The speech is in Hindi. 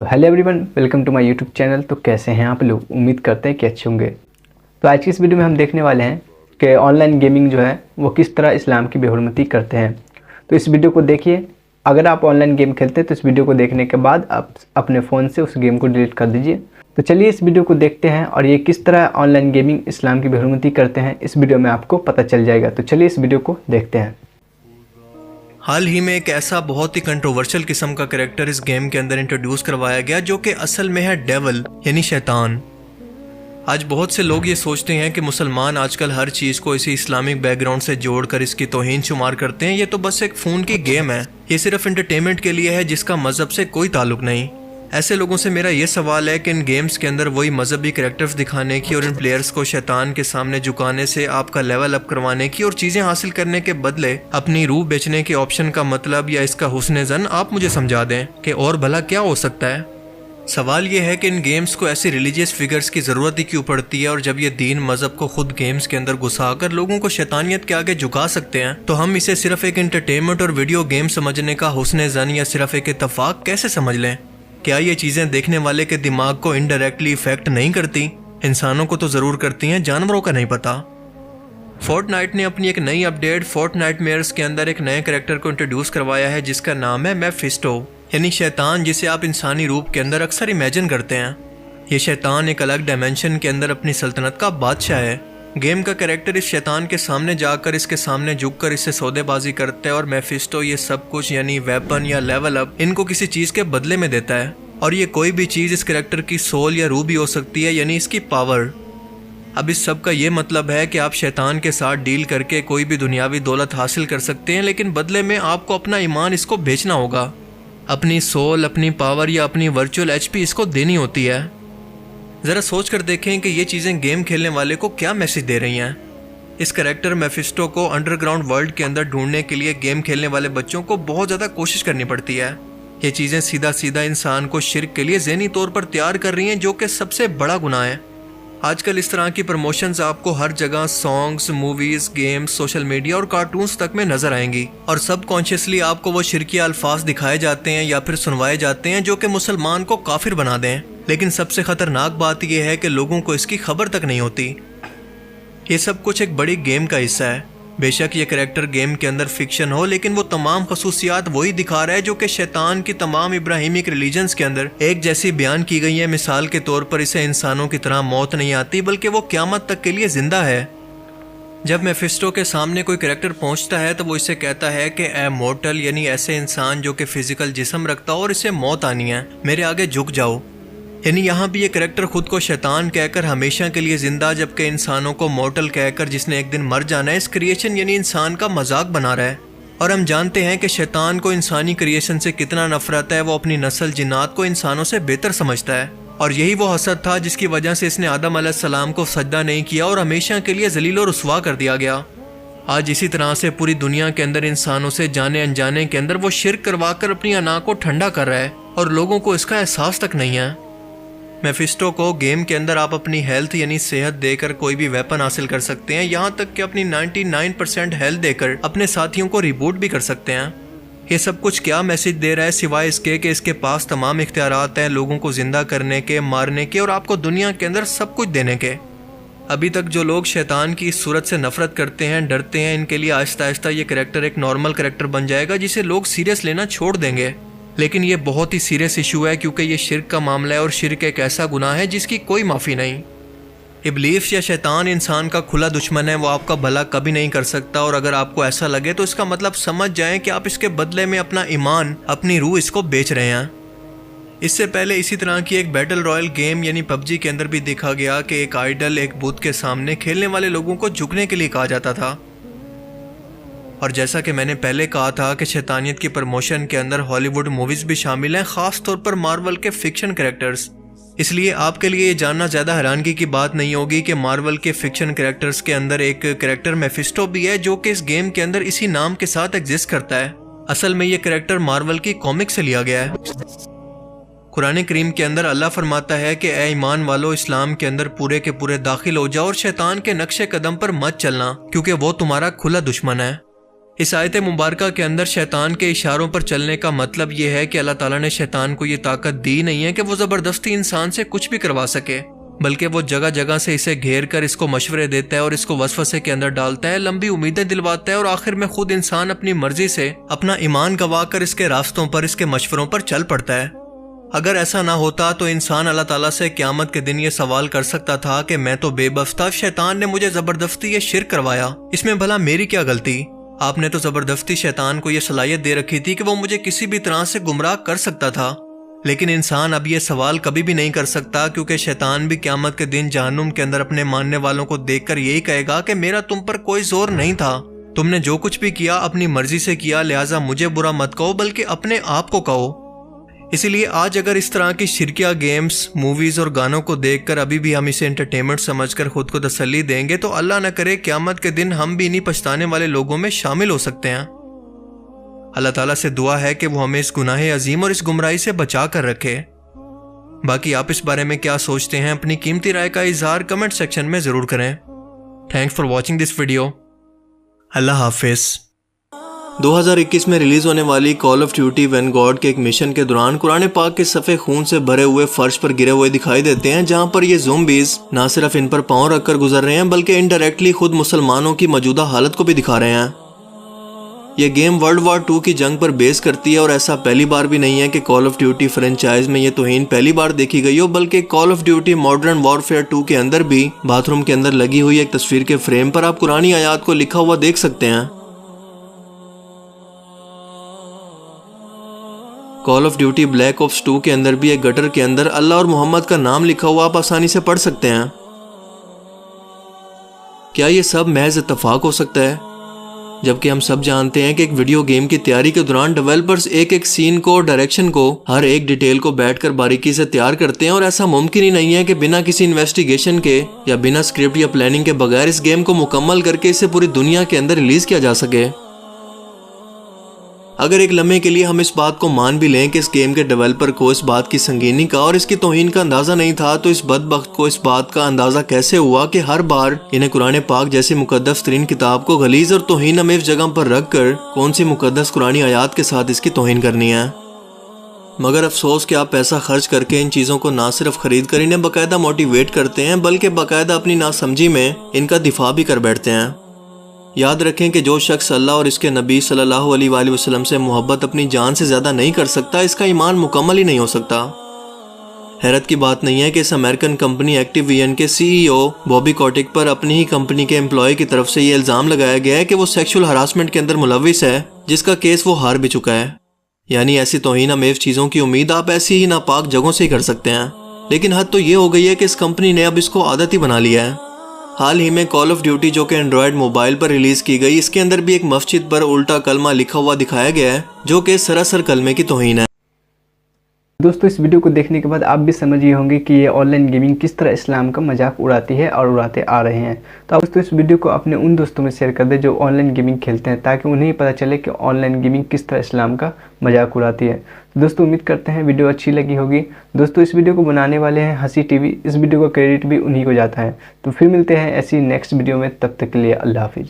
Hello everyone, welcome to my YouTube channel. तो कैसे हैं आप लोग? उम्मीद करते हैं कि अच्छे होंगे। तो आज की इस वीडियो में हम देखने वाले हैं कि ऑनलाइन गेमिंग जो है वो किस तरह इस्लाम की बेहुरमती करते हैं। तो इस वीडियो को देखिए। अगर आप ऑनलाइन गेम खेलते हैं तो इस वीडियो को देखने के बाद आप अपने फ़ोन से उस गेम को डिलीट कर दीजिए। तो चलिए इस वीडियो को देखते हैं और ये किस तरह ऑनलाइन गेमिंग इस्लाम की बेहुरमती करते हैं इस वीडियो में आपको पता चल जाएगा। तो चलिए इस वीडियो को देखते हैं। हाल ही में एक ऐसा बहुत ही कंट्रोवर्शियल किस्म का कैरेक्टर इस गेम के अंदर इंट्रोड्यूस करवाया गया जो कि असल में है डेविल यानी शैतान। आज बहुत से लोग ये सोचते हैं कि मुसलमान आजकल हर चीज़ को इसी इस्लामिक बैकग्राउंड से जोड़कर इसकी तौहीन शुमार करते हैं। ये तो बस एक फ़ोन की गेम है, ये सिर्फ एंटरटेनमेंट के लिए है जिसका मज़हब से कोई ताल्लुक नहीं। ऐसे लोगों से मेरा ये सवाल है कि इन गेम्स के अंदर वही मजहबी कैरेक्टर्स दिखाने की और इन प्लेयर्स को शैतान के सामने झुकाने से आपका लेवल अप करवाने की और चीज़ें हासिल करने के बदले अपनी रूह बेचने के ऑप्शन का मतलब या इसका हुस्न ज़न आप मुझे समझा दें कि और भला क्या हो सकता है। सवाल ये है कि इन गेम्स को ऐसी रिलीजियस फिगर्स की ज़रूरत ही क्यों पड़ती है, और जब ये दीन मज़हब को खुद गेम्स के अंदर घुसाकर लोगों को शैतानियत के आगे झुका सकते हैं, तो हम इसे सिर्फ एक एंटरटेनमेंट और वीडियो गेम समझने का हुस्न ज़न या सिर्फ एक इत्तफाक कैसे समझ लें? क्या ये चीज़ें देखने वाले के दिमाग को इनडायरेक्टली इफेक्ट नहीं करती? इंसानों को तो ज़रूर करती हैं, जानवरों का नहीं पता। फोर्टनाइट ने अपनी एक नई अपडेट फोर्टनाइटमेयर्स के अंदर एक नए कैरेक्टर को इंट्रोड्यूस करवाया है जिसका नाम है मेफिस्टो यानी शैतान, जिसे आप इंसानी रूप के अंदर अक्सर इमेजिन करते हैं। ये शैतान एक अलग डायमेंशन के अंदर अपनी सल्तनत का बादशाह है। गेम का कैरेक्टर इस शैतान के सामने जाकर इसके सामने झुककर इससे सौदेबाजी करता है और मेफिस्टो ये सब कुछ यानी वेपन या लेवल अप इनको किसी चीज़ के बदले में देता है। और ये कोई भी चीज़ इस कैरेक्टर की सोल या रूह भी हो सकती है, यानी इसकी पावर। अब इस सब का ये मतलब है कि आप शैतान के साथ डील करके कोई भी दुनियावी दौलत हासिल कर सकते हैं, लेकिन बदले में आपको अपना ईमान इसको बेचना होगा। अपनी सोल, अपनी पावर या अपनी वर्चुअल एचपी इसको देनी होती है। ज़रा सोच कर देखें कि ये चीज़ें गेम खेलने वाले को क्या मैसेज दे रही हैं। इस कैरेक्टर मेफिस्टो को अंडरग्राउंड वर्ल्ड के अंदर ढूंढने के लिए गेम खेलने वाले बच्चों को बहुत ज़्यादा कोशिश करनी पड़ती है। ये चीज़ें सीधा सीधा इंसान को शिर्क के लिए ज़हनी तौर पर तैयार कर रही हैं, जो कि सबसे बड़ा गुनाह है। आजकल इस तरह की प्रमोशंस आपको हर जगह songs, movies, games, social media और कार्टून्स तक में नजर आएंगी, और सबकॉन्शियसली आपको वो शिरकिया अल्फाज दिखाए जाते हैं या फिर सुनवाए जाते हैं जो कि मुसलमान को काफिर बना दें। लेकिन सबसे खतरनाक बात यह है कि लोगों को इसकी खबर तक नहीं होती। ये सब कुछ एक बड़ी गेम का हिस्सा है। बेशक ये कैरेक्टर गेम के अंदर फिक्शन हो, लेकिन वो तमाम खसूसियात वही दिखा रहा है जो कि शैतान की तमाम इब्राहिमिक रिलीजन्स के अंदर एक जैसी बयान की गई है। मिसाल के तौर पर इसे इंसानों की तरह मौत नहीं आती, बल्कि वो क़यामत तक के लिए जिंदा है। जब मेफिस्टो के सामने कोई कैरेक्टर पहुंचता है तो वो इसे कहता है कि ए मोर्टल, यानी ऐसे इंसान जो कि फिजिकल जिस्म रखता हो और इसे मौत आनी है, मेरे आगे झुक जाओ। यानी यहाँ भी ये कैरेक्टर खुद को शैतान कहकर हमेशा के लिए जिंदा, जबकि इंसानों को मॉर्टल कहकर जिसने एक दिन मर जाना है, इस क्रिएशन यानी इंसान का मजाक बना रहा है। और हम जानते हैं कि शैतान को इंसानी क्रिएशन से कितना नफरत है। वो अपनी नस्ल जिन्नात को इंसानों से बेहतर समझता है, और यही वो हसद था जिसकी वजह से इसने आदम अलैहिस्सलाम को सजदा नहीं किया और हमेशा के लिए जलील और रुस्वा कर दिया गया। आज इसी तरह से पूरी दुनिया के अंदर इंसानों से जाने अनजाने के अंदर वो शिर्क करवाकर अपनी अना को ठंडा कर रहा है, और लोगों को इसका एहसास तक नहीं है। मेफिस्टो को गेम के अंदर आप अपनी हेल्थ यानी सेहत देकर कोई भी वेपन हासिल कर सकते हैं, यहाँ तक कि अपनी 99% हेल्थ देकर अपने साथियों को रिबूट भी कर सकते हैं। ये सब कुछ क्या मैसेज दे रहा है, सिवाय इसके कि इसके पास तमाम इख्तियारात हैं लोगों को जिंदा करने के, मारने के और आपको दुनिया के अंदर सब कुछ देने के। अभी तक जो लोग शैतान की इस सूरत से नफरत करते हैं, डरते हैं, इनके लिए आहिस्ता आहिस्ता ये कैरेक्टर एक नॉर्मल कैरेक्टर बन जाएगा जिसे लोग सीरियस लेना छोड़ देंगे। लेकिन ये बहुत ही सीरियस इशू है, क्योंकि ये शिर्क का मामला है और शिर्क एक ऐसा गुनाह है जिसकी कोई माफ़ी नहीं। इब्लीस या शैतान इंसान का खुला दुश्मन है, वो आपका भला कभी नहीं कर सकता। और अगर आपको ऐसा लगे तो इसका मतलब समझ जाएं कि आप इसके बदले में अपना ईमान, अपनी रूह इसको बेच रहे हैं। इससे पहले इसी तरह की एक बैटल रॉयल गेम यानी पबजी के अंदर भी देखा गया कि एक आइडल, एक बुत के सामने खेलने वाले लोगों को झुकने के लिए कहा जाता था। और जैसा कि मैंने पहले कहा था कि शैतानियत की प्रमोशन के अंदर हॉलीवुड मूवीज़ भी शामिल हैं, ख़ास तौर पर मार्वल के फिक्शन कैरेक्टर्स। इसलिए आपके लिए ये जानना ज़्यादा हैरानगी की बात नहीं होगी कि मार्वल के फिक्शन कैरेक्टर्स के अंदर एक कैरेक्टर मेफिस्टो भी है जो कि इस गेम के अंदर इसी नाम के साथ एग्जिस्ट करता है। असल में ये कैरेक्टर मार्वल की कॉमिक से लिया गया है। कुरान करीम के अंदर अल्लाह फरमाता है कि ए ईमान वालो, इस्लाम के अंदर पूरे के पूरे दाखिल हो जाओ और शैतान के नक्शे कदम पर मत चलना, क्योंकि वो तुम्हारा खुला दुश्मन है। इस आयत मुबारका के अंदर शैतान के इशारों पर चलने का मतलब यह है कि अल्लाह ताला ने शैतान को ये ताकत दी नहीं है कि वो ज़बरदस्ती इंसान से कुछ भी करवा सके, बल्कि वो जगह जगह से इसे घेर कर इसको मशवरे देता है और इसको वसवसे के अंदर डालता है, लंबी उम्मीदें दिलवाता है और आखिर में खुद इंसान अपनी मर्जी से अपना ईमान गंवा कर इसके रास्तों पर, इसके मशवरों पर चल पड़ता है। अगर ऐसा ना होता तो इंसान अल्लाह ताला से क़यामत के दिन ये सवाल कर सकता था कि मैं तो बेबस था, शैतान ने मुझे ज़बरदस्ती ये शिर्क करवाया, इसमें भला मेरी क्या गलती? आपने तो ज़बरदस्ती शैतान को ये सलाहियत दे रखी थी कि वो मुझे किसी भी तरह से गुमराह कर सकता था। लेकिन इंसान अब ये सवाल कभी भी नहीं कर सकता, क्योंकि शैतान भी क़यामत के दिन जहन्नुम के अंदर अपने मानने वालों को देखकर यही कहेगा कि मेरा तुम पर कोई जोर नहीं था, तुमने जो कुछ भी किया अपनी मर्जी से किया, लिहाजा मुझे बुरा मत कहो बल्कि अपने आप को कहो। इसीलिए आज अगर इस तरह की शिरकिया गेम्स, मूवीज और गानों को देखकर अभी भी हम इसे एंटरटेनमेंट समझकर खुद को तसल्ली देंगे तो अल्लाह न करे क़यामत के दिन हम भी इन्हीं पछताने वाले लोगों में शामिल हो सकते हैं। अल्लाह ताला से दुआ है कि वो हमें इस गुनाह अजीम और इस गुमराही से बचा कर रखे। बाकी आप इस बारे में क्या सोचते हैं, अपनी कीमती राय का इजहार कमेंट सेक्शन में ज़रूर करें। Thanks for watching this video. अल्लाह हाफिज़। 2021 में रिलीज होने वाली कॉल ऑफ ड्यूटी वैनगार्ड के एक मिशन के दौरान कुरान पाक के सफ़े खून से भरे हुए फर्श पर गिरे हुए दिखाई देते हैं, जहां पर ये ज़ोंबीज ना सिर्फ इन पर पांव रखकर गुजर रहे हैं बल्कि इनडायरेक्टली खुद मुसलमानों की मौजूदा हालत को भी दिखा रहे हैं। ये गेम वर्ल्ड वॉर 2 की जंग पर बेस करती है और ऐसा पहली बार भी नहीं है कि कॉल ऑफ ड्यूटी फ्रेंचाइज में ये तौहीन पहली बार देखी गई हो, बल्कि call of duty modern warfare 2 के अंदर भी बाथरूम के अंदर लगी हुई एक तस्वीर के फ्रेम पर आप कुरानी आयात को लिखा हुआ देख सकते हैं। Call of duty black ops 2 के अंदर भी एक गटर के अंदर अल्लाह और मोहम्मद का नाम लिखा हुआ आप आसानी से पढ़ सकते हैं। क्या ये सब महज इत्तफाक हो सकता है? जबकि हम सब जानते हैं कि एक वीडियो गेम की तैयारी के दौरान डेवलपर्स एक एक सीन को और डायरेक्शन को, हर एक डिटेल को बैठकर बारीकी से तैयार करते हैं और ऐसा मुमकिन ही नहीं है कि बिना किसी इन्वेस्टिगेशन के या बिना स्क्रिप्ट या प्लानिंग के बगैर इस गेम को मुकम्मल करके इसे पूरी दुनिया के अंदर रिलीज किया जा सके। अगर एक लम्हे के लिए हम इस बात को मान भी लें कि इस गेम के डेवलपर को इस बात की संगीनी का और इसकी तौहीन का अंदाजा नहीं था, तो इस बदबख्त को इस बात का अंदाजा कैसे हुआ कि हर बार इन्हें कुरान पाक जैसी मुकद्दस तरीन किताब को गलीज और तौहीन अमेज जगह पर रख कर कौन सी मुकद्दस कुरानी आयात के साथ इसकी तौहीन करनी है। मगर अफसोस कि आप पैसा खर्च करके इन चीज़ों को ना सिर्फ खरीद कर इन्हें बाकायदा मोटिवेट करते हैं बल्कि बाकायदा अपनी नासमझी में इनका दिफा भी कर बैठते हैं। याद रखें कि जो शख्स अल्लाह और इसके नबी सल्लल्लाहु अलैहि वसल्लम से मोहब्बत अपनी जान से ज़्यादा नहीं कर सकता, इसका ईमान मुकम्मल ही नहीं हो सकता। हैरत की बात नहीं है कि इस अमेरिकन कंपनी एक्टिविजन के सीईओ बॉबी कोटिक पर अपनी ही कंपनी के एम्प्लॉय की तरफ से ये इल्ज़ाम लगाया गया है कि वो सेक्सुअल हरासमेंट के अंदर मुलविस है, जिसका केस वो हार भी चुका है। यानी ऐसी तौहीन अमेज चीज़ों की उम्मीद आप ऐसी ही नापाक जगहों से ही कर सकते हैं। लेकिन हद तो ये हो गई है कि इस कंपनी ने अब इसको आदत ही बना लिया है। हाल ही में कॉल ऑफ ड्यूटी जो कि एंड्रॉयड मोबाइल पर रिलीज की गई, इसके अंदर भी एक मस्जिद पर उल्टा कलमा लिखा हुआ दिखाया गया है जो कि सरासर कलमे की तौहीन है। दोस्तों इस वीडियो को देखने के बाद आप भी समझ गए होंगे कि ये ऑनलाइन गेमिंग किस तरह इस्लाम का मजाक उड़ाती है और उड़ाते आ रहे हैं। तो आप दोस्तों इस वीडियो को अपने उन दोस्तों में शेयर कर दें जो ऑनलाइन गेमिंग खेलते हैं, ताकि उन्हें पता चले कि ऑनलाइन गेमिंग किस तरह इस्लाम का मजाक उड़ाती है। तो दोस्तों उम्मीद करते हैं वीडियो अच्छी लगी होगी। दोस्तों इस वीडियो को बनाने वाले हैं हंसी टीवी, इस वीडियो का क्रेडिट भी उन्हीं को जाता है। तो फिर मिलते हैं ऐसी नेक्स्ट वीडियो में, तब तक के लिए अल्लाह हाफिज़।